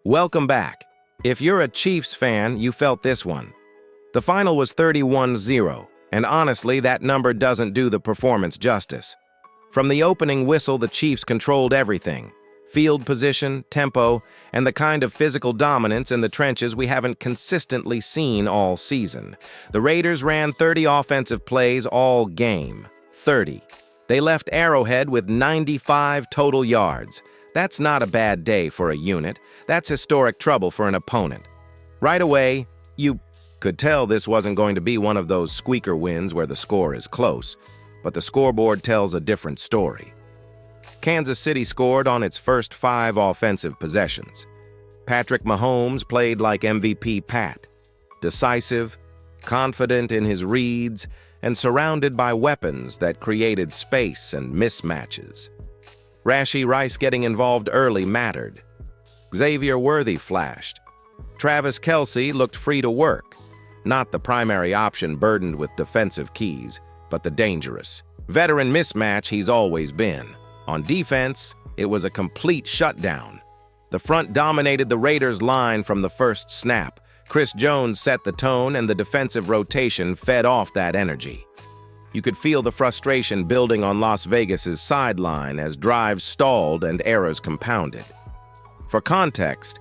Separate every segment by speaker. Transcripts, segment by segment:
Speaker 1: Welcome back. If you're a Chiefs fan, you felt this one. The final was 31-0, and honestly, that number doesn't do the performance justice. From the opening whistle, the Chiefs controlled everything. Field position, tempo, and the kind of physical dominance in the trenches we haven't consistently seen all season. The Raiders ran 30 offensive plays all game. 30. They left Arrowhead with 95 total yards. That's not a bad day for a unit. That's historic trouble for an opponent. Right away, you could tell this wasn't going to be one of those squeaker wins where the score is close, but the scoreboard tells a different story. Kansas City scored on its first 5 offensive possessions. Patrick Mahomes played like MVP Pat, decisive, confident in his reads, and surrounded by weapons that created space and mismatches. Rashee Rice getting involved early mattered. Xavier Worthy flashed. Travis Kelce looked free to work, not the primary option burdened with defensive keys, but the dangerous veteran mismatch he's always been. On defense, it was a complete shutdown. The front dominated the Raiders' line from the first snap. Chris Jones set the tone, and the defensive rotation fed off that energy. You could feel the frustration building on Las Vegas's sideline as drives stalled and errors compounded. For context,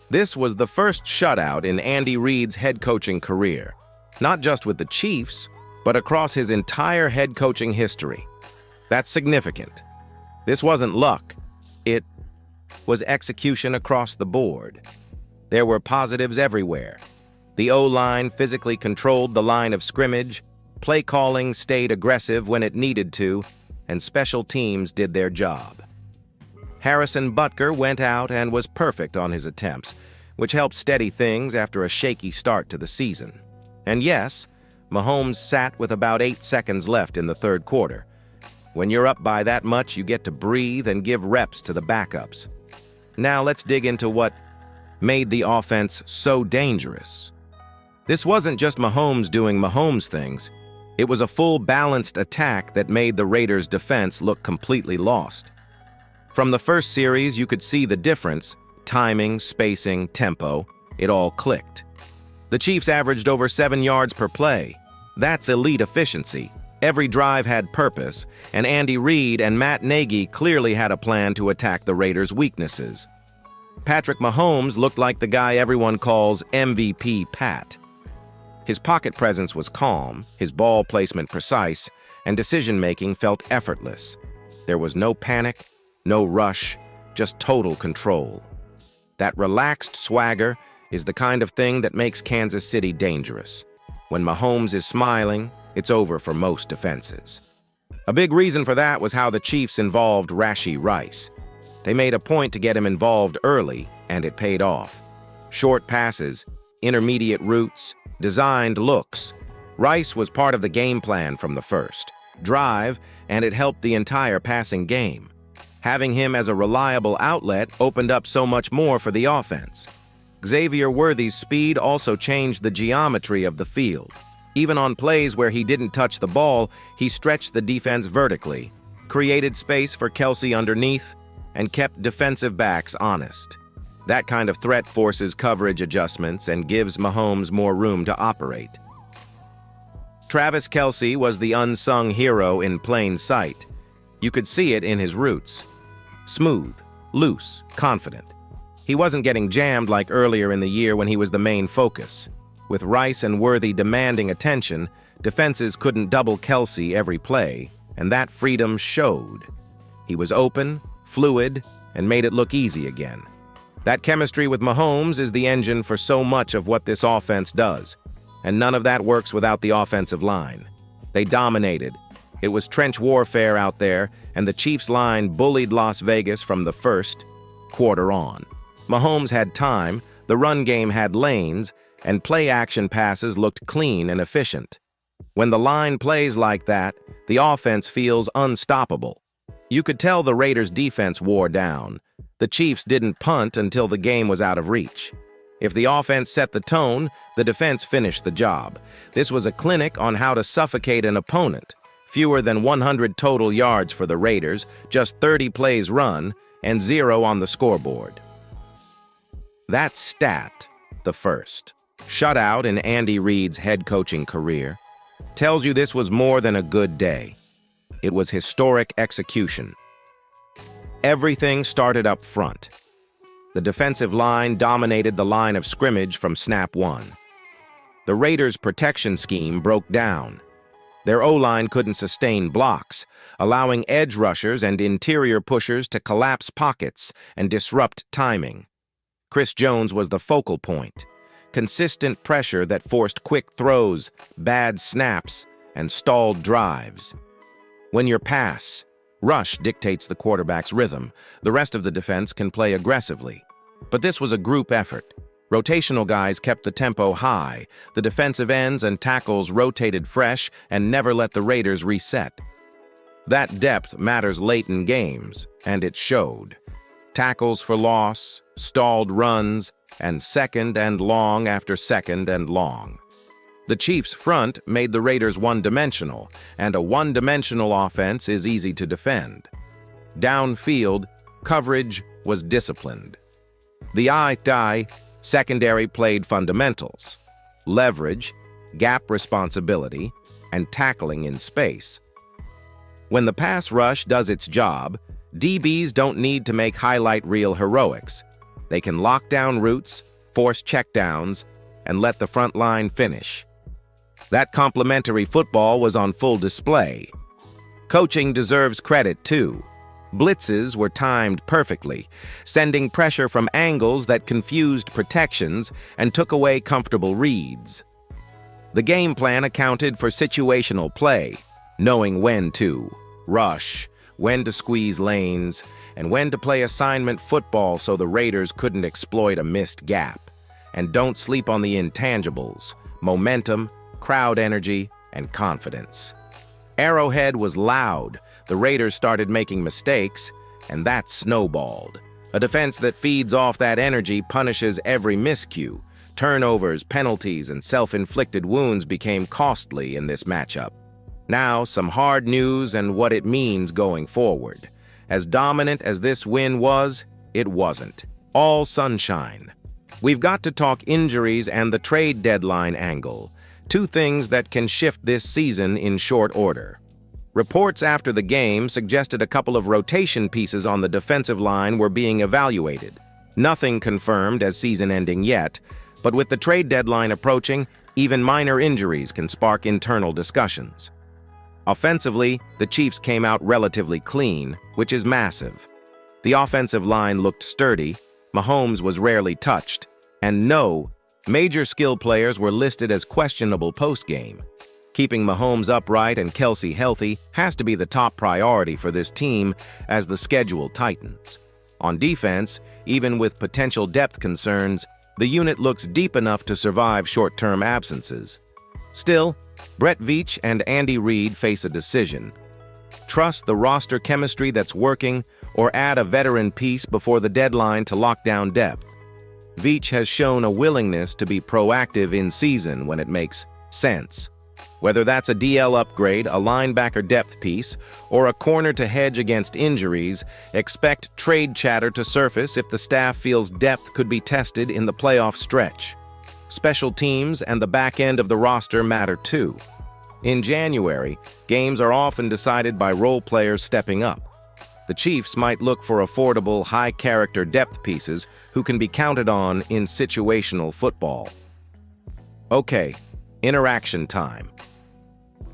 Speaker 1: this was the first shutout in Andy Reid's head coaching career, not just with the Chiefs, but across his entire head coaching history. That's significant. This wasn't luck. It was execution across the board. There were positives everywhere. The O-line physically controlled the line of scrimmage, play calling stayed aggressive when it needed to, and special teams did their job. Harrison Butker went out and was perfect on his attempts, which helped steady things after a shaky start to the season. And yes, Mahomes sat with about 8 seconds left in the third quarter. When you're up by that much, you get to breathe and give reps to the backups. Now let's dig into what made the offense so dangerous. This wasn't just Mahomes doing Mahomes things. It was a full balanced attack that made the Raiders' defense look completely lost. From the first series, you could see the difference: timing, spacing, tempo. It all clicked. The Chiefs averaged over 7 yards per play. That's elite efficiency. Every drive had purpose, and Andy Reid and Matt Nagy clearly had a plan to attack the Raiders' weaknesses. Patrick Mahomes looked like the guy everyone calls MVP Pat. His pocket presence was calm, his ball placement precise, and decision-making felt effortless. There was no panic, no rush, just total control. That relaxed swagger is the kind of thing that makes Kansas City dangerous. When Mahomes is smiling, it's over for most defenses. A big reason for that was how the Chiefs involved Rashee Rice. They made a point to get him involved early, and it paid off. Short passes, intermediate routes, designed looks. Rice was part of the game plan from the first drive, and it helped the entire passing game. Having him as a reliable outlet opened up so much more for the offense. Xavier Worthy's speed also changed the geometry of the field. Even on plays where he didn't touch the ball, he stretched the defense vertically, created space for Kelce underneath, and kept defensive backs honest. That kind of threat forces coverage adjustments and gives Mahomes more room to operate. Travis Kelce was the unsung hero in plain sight. You could see it in his routes. Smooth, loose, confident. He wasn't getting jammed like earlier in the year when he was the main focus. With Rice and Worthy demanding attention, defenses couldn't double Kelce every play, and that freedom showed. He was open, fluid, and made it look easy again. That chemistry with Mahomes is the engine for so much of what this offense does, and none of that works without the offensive line. They dominated. It was trench warfare out there, and the Chiefs' line bullied Las Vegas from the first quarter on. Mahomes had time, the run game had lanes, and play-action passes looked clean and efficient. When the line plays like that, the offense feels unstoppable. You could tell the Raiders' defense wore down. The Chiefs didn't punt until the game was out of reach. If the offense set the tone, the defense finished the job. This was a clinic on how to suffocate an opponent. Fewer than 100 total yards for the Raiders, just 30 plays run, and 0 on the scoreboard. That stat, the first shutout in Andy Reid's head coaching career, tells you this was more than a good day. It was historic execution. Everything started up front. The defensive line dominated the line of scrimmage from snap one. The Raiders' protection scheme broke down. Their O-line couldn't sustain blocks, allowing edge rushers and interior pushers to collapse pockets and disrupt timing. Chris Jones was the focal point. Consistent pressure that forced quick throws, bad snaps, and stalled drives. When your rush dictates the quarterback's rhythm, the rest of the defense can play aggressively. But this was a group effort. Rotational guys kept the tempo high, the defensive ends and tackles rotated fresh and never let the Raiders reset. That depth matters late in games, and it showed. Tackles for loss, stalled runs, and second and long after second and long. The Chiefs' front made the Raiders one-dimensional, and a one-dimensional offense is easy to defend. Downfield, coverage was disciplined. The secondary played fundamentals, leverage, gap responsibility, and tackling in space. When the pass rush does its job, DBs don't need to make highlight reel heroics. They can lock down routes, force checkdowns, and let the front line finish. That complementary football was on full display. Coaching deserves credit, too. Blitzes were timed perfectly, sending pressure from angles that confused protections and took away comfortable reads. The game plan accounted for situational play, knowing when to rush, when to squeeze lanes, and when to play assignment football so the Raiders couldn't exploit a missed gap. And don't sleep on the intangibles: momentum, crowd energy, and confidence. Arrowhead was loud. The Raiders started making mistakes, and that snowballed. A defense that feeds off that energy punishes every miscue. Turnovers, penalties, and self-inflicted wounds became costly in this matchup. Now, some hard news and what it means going forward. As dominant as this win was, it wasn't all sunshine. We've got to talk injuries and the trade deadline angle, two things that can shift this season in short order. Reports after the game suggested a couple of rotation pieces on the defensive line were being evaluated. Nothing confirmed as season-ending yet, but with the trade deadline approaching, even minor injuries can spark internal discussions. Offensively, the Chiefs came out relatively clean, which is massive. The offensive line looked sturdy, Mahomes was rarely touched, and no, major skill players were listed as questionable post-game. Keeping Mahomes upright and Kelsey healthy has to be the top priority for this team as the schedule tightens. On defense, even with potential depth concerns, the unit looks deep enough to survive short-term absences. Still, Brett Veach and Andy Reid face a decision. Trust the roster chemistry that's working or add a veteran piece before the deadline to lock down depth. Veach has shown a willingness to be proactive in season when it makes sense. Whether that's a DL upgrade, a linebacker depth piece, or a corner to hedge against injuries, expect trade chatter to surface if the staff feels depth could be tested in the playoff stretch. Special teams and the back end of the roster matter too. In January, games are often decided by role players stepping up. The Chiefs might look for affordable, high-character depth pieces who can be counted on in situational football. Okay, interaction time.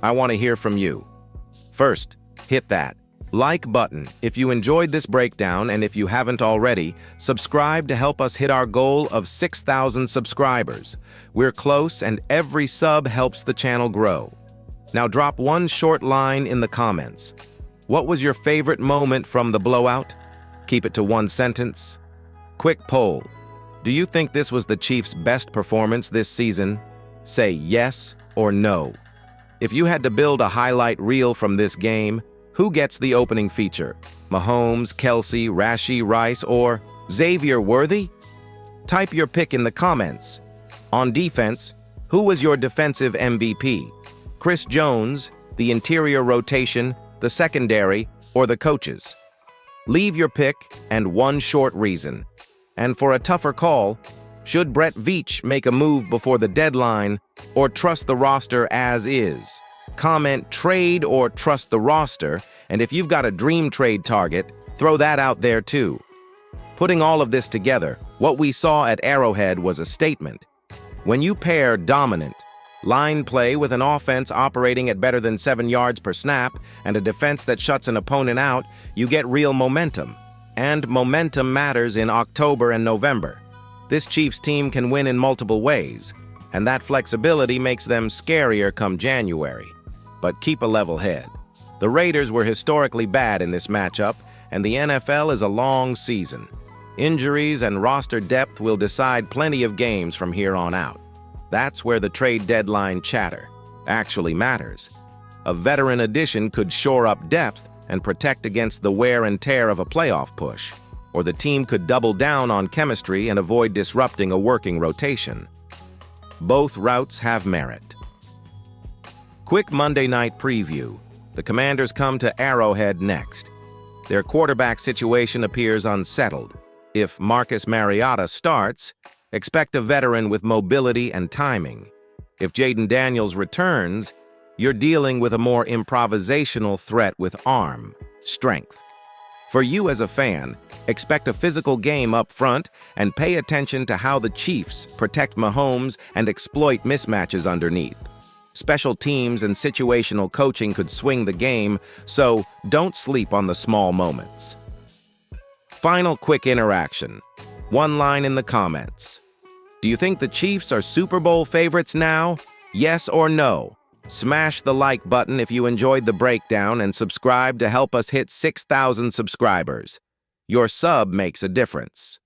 Speaker 1: I want to hear from you. First, hit that like button if you enjoyed this breakdown, and if you haven't already, subscribe to help us hit our goal of 6,000 subscribers. We're close, and every sub helps the channel grow. Now drop one short line in the comments. What was your favorite moment from the blowout? Keep it to one sentence. Quick poll. Do you think this was the Chiefs' best performance this season? Say yes or no. If you had to build a highlight reel from this game, who gets the opening feature? Mahomes, Kelsey, Rashee Rice, or Xavier Worthy? Type your pick in the comments. On defense, who was your defensive MVP? Chris Jones, the interior rotation, the secondary, or the coaches? Leave your pick and one short reason. And for a tougher call, should Brett Veach make a move before the deadline or trust the roster as is? Comment trade or trust the roster, and if you've got a dream trade target, throw that out there too. Putting all of this together, what we saw at Arrowhead was a statement. When you pair dominant line play with an offense operating at better than 7 yards per snap and a defense that shuts an opponent out, you get real momentum. And momentum matters in October and November. This Chiefs team can win in multiple ways, and that flexibility makes them scarier come January. But keep a level head. The Raiders were historically bad in this matchup, and the NFL is a long season. Injuries and roster depth will decide plenty of games from here on out. That's where the trade deadline chatter actually matters. A veteran addition could shore up depth and protect against the wear and tear of a playoff push, or the team could double down on chemistry and avoid disrupting a working rotation. Both routes have merit. Quick Monday night preview. The Commanders come to Arrowhead next. Their quarterback situation appears unsettled. If Marcus Mariota starts, expect a veteran with mobility and timing. If Jaden Daniels returns, you're dealing with a more improvisational threat with arm strength. For you as a fan, expect a physical game up front and pay attention to how the Chiefs protect Mahomes and exploit mismatches underneath. Special teams and situational coaching could swing the game, so don't sleep on the small moments. Final quick interaction. One line in the comments. Do you think the Chiefs are Super Bowl favorites now? Yes or no? Smash the like button if you enjoyed the breakdown and subscribe to help us hit 6,000 subscribers. Your sub makes a difference.